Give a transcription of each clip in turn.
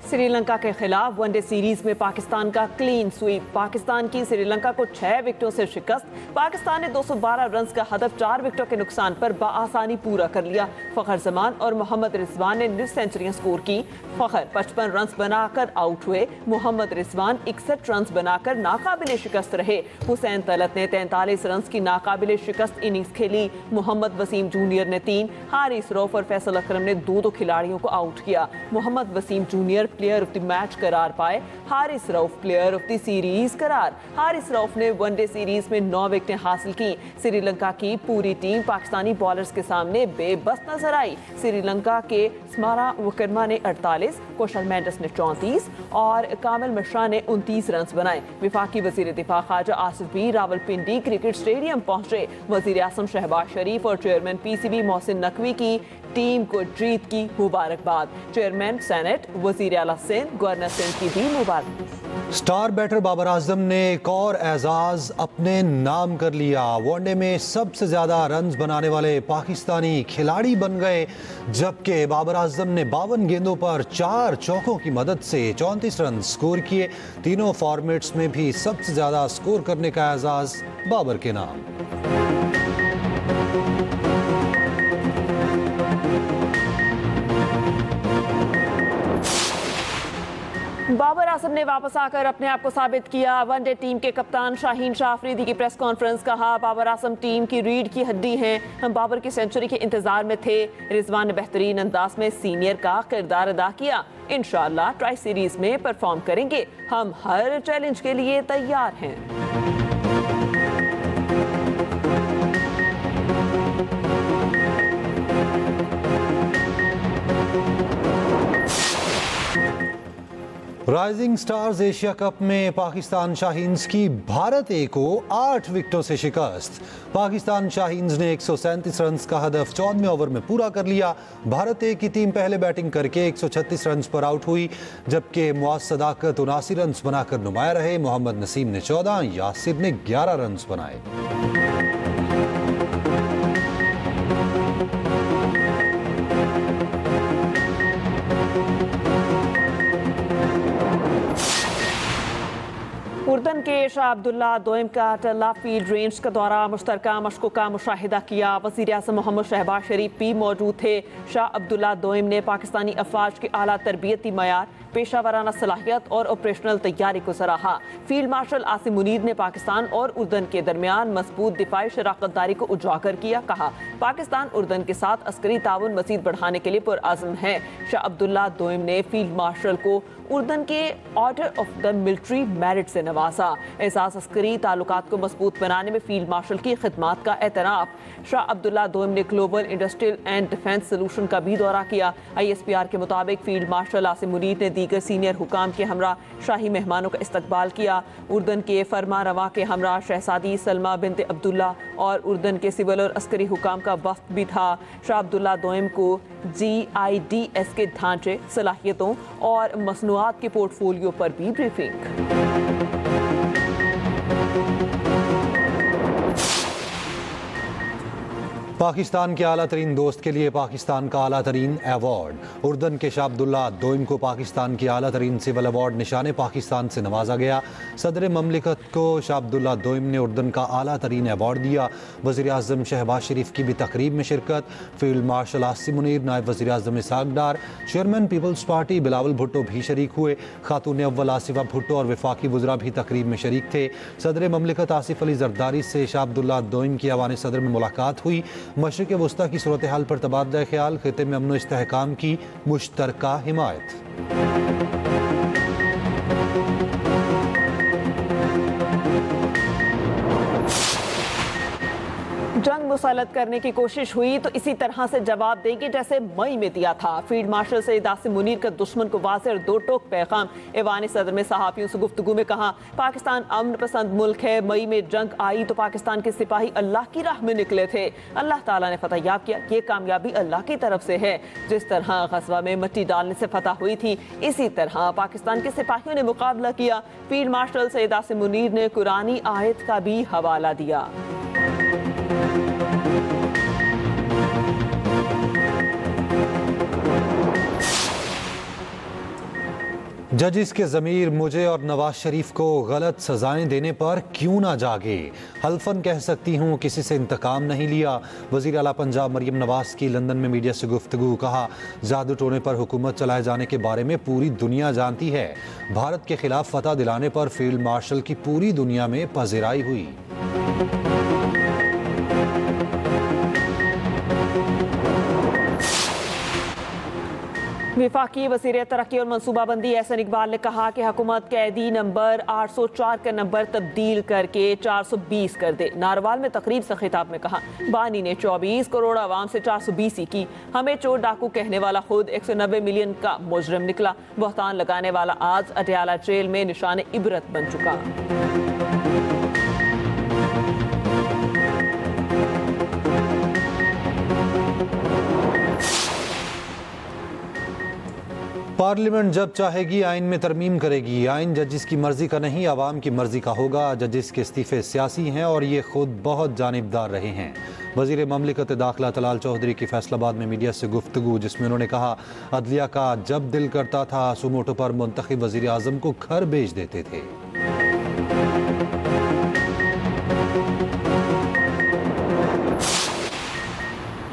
श्रीलंका के खिलाफ one day series में पाकिस्तान का क्लीन स्वीप। पाकिस्तान की श्रीलंका को 6 विकेटों से शिकस्त। पाकिस्तान ने 212 रन का हदफ 4 विकेटों के नुकसान पर बआसानी पूरा कर लिया। फखर जमान और मोहम्मद रिजवान ने 9 सेंचुरियां स्कोर की। फखर 55 रन बनाकर आउट हुए। मोहम्मद रिजवान 61 रन बनाकर नाकाबिले शिकस्त रहे। हुसैन तलत ने 43 रन की नाकाबिले शिकस्त इनिंग्स खेली। मोहम्मद वसीम जूनियर ने 3, हारिस रऊफ और फैसल अकरम ने 2 खिलाड़ियों को आउट किया। Mohammad Wasim junior player of the match करार पाए। Haris Rauf player of the series करार। हारिस रऊफ ने वनडे सीरीज में 9 विकेटें हासिल की। श्रीलंका की पूरी टीम पाकिस्तानी बॉलर्स के सामने बेबस नजर आई। श्रीलंका के स्मारा वकरमा ने 48, कौशल मेंडिस ने 34 और कामिल मिश्रा ने 29 रन बनाए। विफाकी वजीर दिफा ख्वाजा आसिफ भी रावलपिंडी क्रिकेट स्टेडियम पहुंचे। वजीर आजम शहबाज शरीफ और चेयरमैन पीसीबी मोहसिन नकवी की टीम को जीत की मुबारकबाद। चेयरमैन सेनेट, वजीर आला सिंध, गवर्नर सिंध की भी मुबारक। स्टार बैटर बाबर आजम ने एक और एजाज अपने नाम कर लिया। वनडे में सबसे ज्यादा रन बनाने वाले पाकिस्तानी खिलाड़ी बन गए, जबकि बाबर आजम ने 52 गेंदों पर 4 चौकों की मदद से 34 रन स्कोर किए। तीनों फॉर्मेट्स में भी सबसे ज्यादा स्कोर करने का एजाज बाबर के नाम। बाबर आजम ने वापस आकर अपने आप को साबित किया। वनडे टीम के कप्तान शाहीन शाह अफरीदी की प्रेस कॉन्फ्रेंस। कहा, बाबर आजम टीम की रीढ़ की हड्डी हैं। हम बाबर की सेंचुरी के इंतजार में थे। रिजवान ने बेहतरीन अंदाज में सीनियर का किरदार अदा किया। इंशाअल्लाह ट्राई सीरीज में परफॉर्म करेंगे। हम हर चैलेंज के लिए तैयार हैं। राइजिंग स्टार्स एशिया कप में पाकिस्तान शाहीन्स की भारत ए को 8 विकेटों से शिकस्त। पाकिस्तान शाहीन्स ने 137 रन का हदफ 14वें ओवर में पूरा कर लिया। भारत ए की टीम पहले बैटिंग करके 136 रन पर आउट हुई, जबकि मुआज सदाकत 79 रन बनाकर नुमाया रहे। मोहम्मद नसीम ने 14, यासिर ने 11 रन बनाए। उर्दन के शाह अब्दुल्ला दोइम का टल्ला फील्ड रेंज का दौरा मुश्तरका मशकों का मुशाहिदा किया। वज़ीर आज़म मोहम्मद शहबाज शरीफ भी मौजूद थे। शाह अब्दुल्ला दोइम ने पाकिस्तानी अफवाज की आला तरबियती मयार, पेशावराना सलाहियत और ऑपरेशनल तैयारी को सराहा। फील्ड मार्शल आसिम मुनीर ने पाकिस्तान और उर्दन के दरमियान मजबूत दिफाई शराकतदारी को उजागर किया। कहा, पाकिस्तान उर्दन के साथ अस्करी ताउन मजीद बढ़ाने के लिए पुरअज़्म है। शाह अब्दुल्ला दोइम ने फील्ड मार्शल को उर्दन के order of the military merit से नवाजा। एहसास अस्करी ताल्लुकात को मजबूत बनाने में फील्ड मार्शल की खिदमात का एतराफ़। शाह अब्दुल्ला दोइम ने global industrial and defence solution का भी दौरा किया। ISPR के मुताबिक फील्ड मार्शल आसिम मुनीर ने दीगर सीनियर हुकाम के हमरा शाही मेहमानों का इस्तकबाल किया। उर्दन के फरमा रवा के हमरा शहजादी सलमा बिनते अब्दुल्ला और उर्दन के सिविल और अस्करी हुकाम का वफ्द भी था। शाह अब्दुल्ला दोइम को GIDS के ढांचे, सलाहियतों और मसनूआत के पोर्टफोलियो पर भी ब्रीफिंग। पाकिस्तान के आला तरीन दोस्त के लिए पाकिस्तान का आला तरीन अवार्ड। उर्दन के शाह अब्दुल्ला दोइम को पाकिस्तान की आला तरीन सिविल अवार्ड निशाने पाकिस्तान से नवाजा गया। सदर ममलिकत को शाह अब्दुल्ला दोइम ने उर्दन का आला तरीन अवार्ड दिया। वज़ीर आज़म शहबाज शरीफ की भी तकरीब में शिरकत। फील्ड मार्शल आसिम मुनीर, नायब वज़ीर आज़म Ishaq Dar, chairman peoples party Bilawal Bhutto भी शरीक हुए। खातून अव्वल आसिफा भुट्टो और वफाकी वज़रा भी तकरीब में शरीक थे। सदर ममलिकत आसिफ अली जरदारी से शाह अब्दुल्ला दोइम की ऐवान सदर में मुलाकात हुई। मशरिक़ वस्ता की सूरत हाल पर तबादला ख्याल, खिते में अमन इस्तेहकाम की मुश्तरका हिमायत। जंग मुसल्लत करने की कोशिश हुई तो इसी तरह से जवाब देंगे जैसे मई में दिया था। फील्ड मार्शल सईद आसिम मुनीर का दुश्मन को वाज़ेह और दो टोक पैगाम। ऐवान सदर में सहाफ़ियों से गुफ्तगू में कहा, पाकिस्तान अमन पसंद मुल्क है। मई में जंग आई तो पाकिस्तान के सिपाही अल्लाह की राह में निकले थे। अल्लाह ताला ने फतह याब किया। ये कामयाबी अल्लाह की तरफ से है। जिस तरह ग़ज़वा में मिट्टी डालने से फतह हुई थी, इसी तरह पाकिस्तान के सिपाहियों ने मुकाबला किया। फील्ड मार्शल सईद आसिम मुनीर ने कुरानी आयत का भी हवाला दिया। जजिस के ज़मीर मुझे और नवाज शरीफ को गलत सजाएं देने पर क्यों ना जागे। हल्फन कह सकती हूँ किसी से इंतकाम नहीं लिया। वज़ीर आला पंजाब मरियम नवाज की लंदन में मीडिया से गुफ्तगू। कहा, जादू टोने पर हुकूमत चलाए जाने के बारे में पूरी दुनिया जानती है। भारत के खिलाफ फतह दिलाने पर फील्ड मार्शल की पूरी दुनिया में पज़िराई हुई। वफाकी वज़ीर तरक्की और मनसूबाबंदी एहसन इकबाल ने कहा कि हुकूमत कैदी नंबर 804 का नंबर तब्दील करके 420 कर दे। नारवाल में तकरीब से खिताब में कहा, बानी ने 24 करोड़ आवाम से 420 ही की। हमें चोर डाकू कहने वाला खुद 190 मिलियन का मुजरिम निकला। बहतान लगाने वाला आज अटियाला जेल में निशान इबरत बन चुका। पार्लियामेंट जब चाहेगी आइन में तरमीम करेगी। आइन जजिस की मर्जी का नहीं, आवाम की मर्जी का होगा। जजिस के इस्तीफे सियासी हैं और ये खुद बहुत जानिबदार रहे हैं। वज़ीर ममलिकत दाखिला तलाल चौधरी की फैसलाबाद में मीडिया से गुफ्तगू, जिसमें उन्होंने कहा, अदलिया का जब दिल करता था सुमोटो पर मुंतखब वज़ीर आज़म को घर भेज देते थे।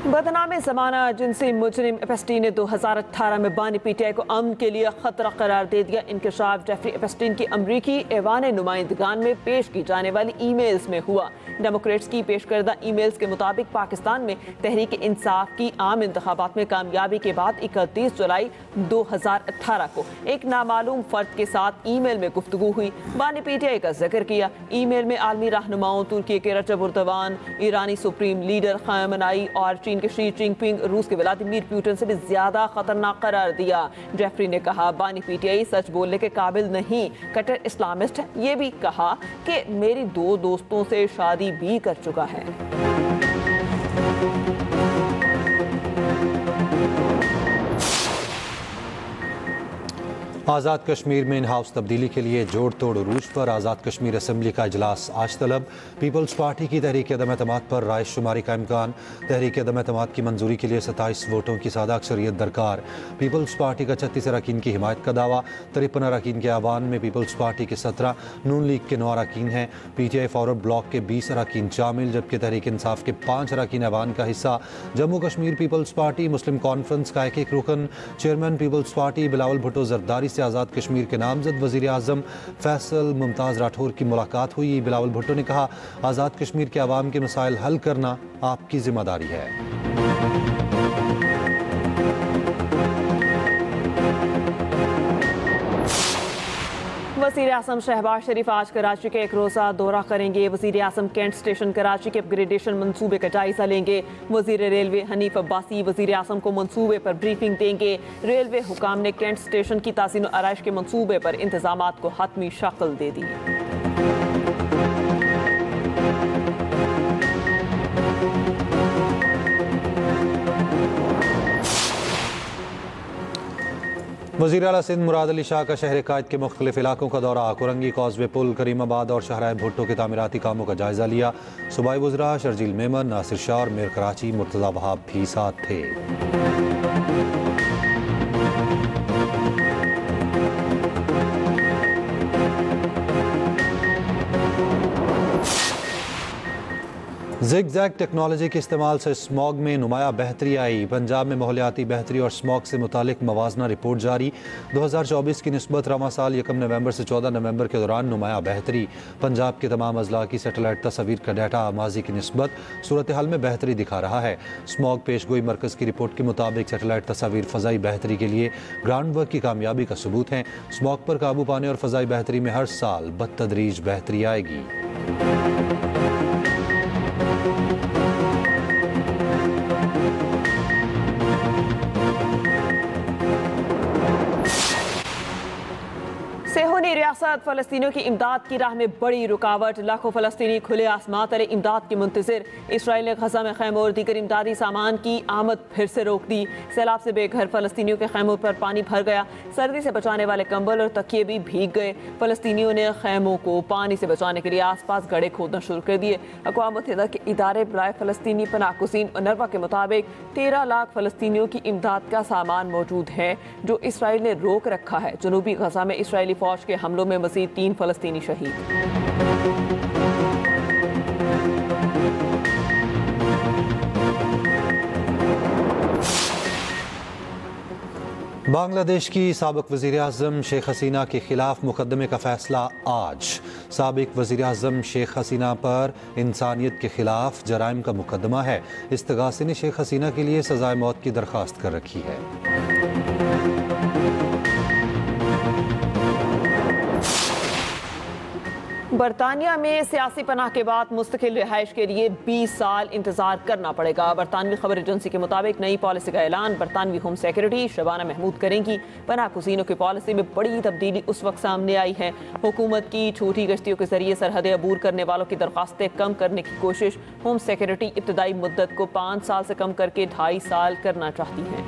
बदनामे ज़माना जिनसी मुजरिम एपस्टीन ने 2018 में बानी पीटीआई को अमन के लिए खतरा करार दे दिया। इंकशाफ जेफरी एपस्टीन की अमरीकी ऐवान नुमाइंदगान में पेश की जाने वाली ईमेल्स में हुआ। डेमोक्रेट्स की पेश करदा ईमेल्स के मुताबिक पाकिस्तान में तहरीक इंसाफ की आम इंतखाबात में कामयाबी के बाद 31 जुलाई 2018 को एक नामालूम फर्द के साथ ईमेल में गुफ्तगू हुई। बानी पीटीआई का जिक्र किया। ईमेल में आलमी रहनुमाओं तुर्की के रजब एर्दोगान, ईरानी सुप्रीम लीडर खामेनेई और चीन के शी जिनपिंग, रूस के व्लादिमीर पुतिन से भी ज्यादा खतरनाक करार दिया। जेफरी ने कहा, बानी पीटीआई सच बोलने के काबिल नहीं, कट्टर इस्लामिस्ट है। ये भी कहा कि मेरी 2 दोस्तों से शादी भी कर चुका है। आज़ाद कश्मीर में इन हाउस तब्दीली के लिए जोड़ तोड़ उरूज पर। आज़ाद कश्मीर असम्बली का इजलास आज तलब। पीपल्स पार्टी की तहरीक अदम एतमाद पर राय शुमारी का इम्कान। तहरीक अदम एतमाद की मंजूरी के लिए 27 वोटों की सादा अक्सरियत दरकार। पीपल्स पार्टी का 36 अरकान की हिमायत का दावा। 53 अरकान के ऐवान में पीपल्स पार्टी के 17, नून लीग के 9 अरकान हैं। पीटीआई फॉरवर्ड ब्लॉक के 20 अरकान शामिल, जबकि तहरीक इंसाफ के 5 अरकान ऐवान का हिस्सा। Jammu Kashmir Peoples Party Muslim Conference का एक रुकन। Chairman peoples party Bilawal Bhutto Zardari से आज़ाद कश्मीर के नामजद वज़ीर आज़म फैसल मुमताज़ राठौर की मुलाकात हुई। बिलावल भुट्टो ने कहा, आज़ाद कश्मीर के अवाम के मसाइल हल करना आपकी जिम्मेदारी है। वज़ीर आज़म शहबाज शरीफ आज कराची के एक रोज़ा दौरा करेंगे। वज़ीर आज़म कैंट स्टेशन कराची के अपग्रेडेशन मंसूबे का जायजा लेंगे। वज़ीर रेलवे हनीफ अब्बासी वज़ीर आज़म को मंसूबे पर ब्रीफिंग देंगे। रेलवे हुकाम ने कैंट स्टेशन की ताज़ीन और आराइश के मंसूबे पर इंतजामात को हतमी शक्ल दे दी। वज़ीर आला सिंध मुराद अली शाह का शहर कायद के मुख्तलिफ इलाकों का दौरा। कुरंगी, कॉजवे पुल, करीमाबाद और शाहराह भुट्टो के तामीराती कामों का जायजा लिया। सूबाई वज़रा शर्जील मेमन, नासिर शाह और मीर कराची मुर्तज़ा वहाब भी साथ थे। ज़िग ज़ैग टेक्नोलॉजी के इस्तेमाल से स्मॉग में नुमाया बेहतरी आई। पंजाब में माहौलियाती बेहतरी और स्मॉग से मुतालिक मवाजना रिपोर्ट जारी। 2024 की निस्बत रवा साल 1 नवंबर से 14 नवंबर के दौरान नुमाया बेहतरी। पंजाब के तमाम अजला की सैटेलाइट तस्वीर का डाटा माजी की निस्बत सूरत हाल में बेहतरी दिखा रहा है। स्मॉग पेशगोई मरकज़ की रिपोर्ट के मुताबिक सैटेलाइट तस्वीर फ़ज़ाई बेहतरी के लिए ग्राउंड वर्क की कामयाबी का सबूत हैं। स्मॉग पर काबू पाने और फ़ज़ाई बेहतरी में हर साल बतदरीज बेहतरी आएगी। अपनी रियासत फ़लस्तीनियों की इमदाद की राह में बड़ी रुकावट। लाखों फ़लस्तीनी खुले आसमान तले इमदाद के मुंतज़िर। इसराइल ने गजा में खैमों और दीगर इमदादी सामान की आमद फिर से रोक दी। सैलाब से बेघर फ़लस्तीनियों के खैमों पर पानी भर गया। सर्दी से बचाने वाले कंबल और तकिए भी भीग गए। फ़लस्तीनियों ने खैमों को पानी से बचाने के लिए आसपास गड्ढे खोदना शुरू कर दिए। अक़वाम मुत्तहिदा के इदारे बराए फ़लस्तीनी पनाहगज़ीन UNRWA के मुताबिक 13 लाख फ़लस्तीनियों की इमदाद का सामान मौजूद है जो इसराइल ने रोक रखा है। जनूबी गजा में इसराइली फौज के हमलों में मज़ीद 3 फ़लस्तीनी शहीद। बांग्लादेश की साबिक़ वज़ीर-ए-आज़म शेख हसीना के खिलाफ मुकदमे का फैसला आज। साबिक़ वज़ीर-ए-आज़म शेख हसीना पर इंसानियत के खिलाफ जराइम का मुकदमा है। इस्तगासे ने शेख हसीना के लिए सज़ाए मौत की दरख्वास्त कर रखी है। बरतानिया में सियासी पनाह के बाद मुस्तकिल रिहाइश के लिए 20 साल इंतजार करना पड़ेगा। बरतानवी खबर एजेंसी के मुताबिक नई पॉलिसी का ऐलान बरतानवी होम सेक्रेटरी शबाना महमूद करेंगी। पनाहगज़ीनों की पॉलिसी में बड़ी तब्दीली उस वक्त सामने आई है। हुकूमत की छोटी गश्तियों के जरिए सरहदें अबूर करने वालों की दरख्वास्तें कम करने की कोशिश। होम सेक्रेटरी इब्तदाई मुद्दत को 5 साल से कम करके 2.5 साल करना चाहती हैं।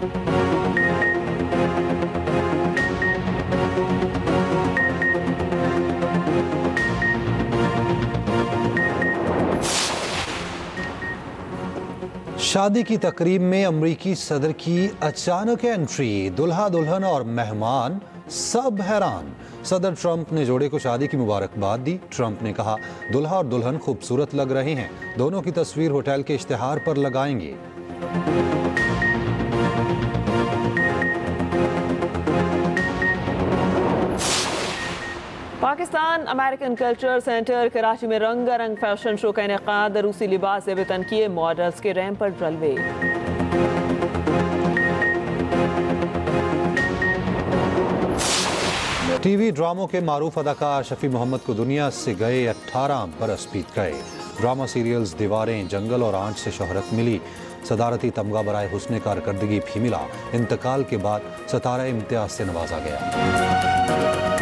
शादी की तकरीब में अमरीकी सदर की अचानक एंट्री। दुल्हा दुल्हन और मेहमान सब हैरान। सदर ट्रंप ने जोड़े को शादी की मुबारकबाद दी। ट्रंप ने कहा दुल्हा और दुल्हन खूबसूरत लग रहे हैं। दोनों की तस्वीर होटल के इश्तिहार पर लगाएंगे। Pakistan American culture centre Karachi में रंगारंग फैशन शो का इनेकाद। रूसी लिबास से बेतन किए मॉडल्स के रैंप पर जलवे। टीवी ड्रामों के मारूफ अदाकार शफी मोहम्मद को दुनिया से गए 18 बरस बीत गए। ड्रामा सीरियल्स दीवारें, जंगल और आंच से शोहरत मिली। सदारती तमगा बराए हुस्न कारकर्दगी भी मिला। इंतकाल के बाद सितारा इम्तियाज से नवाजा गया।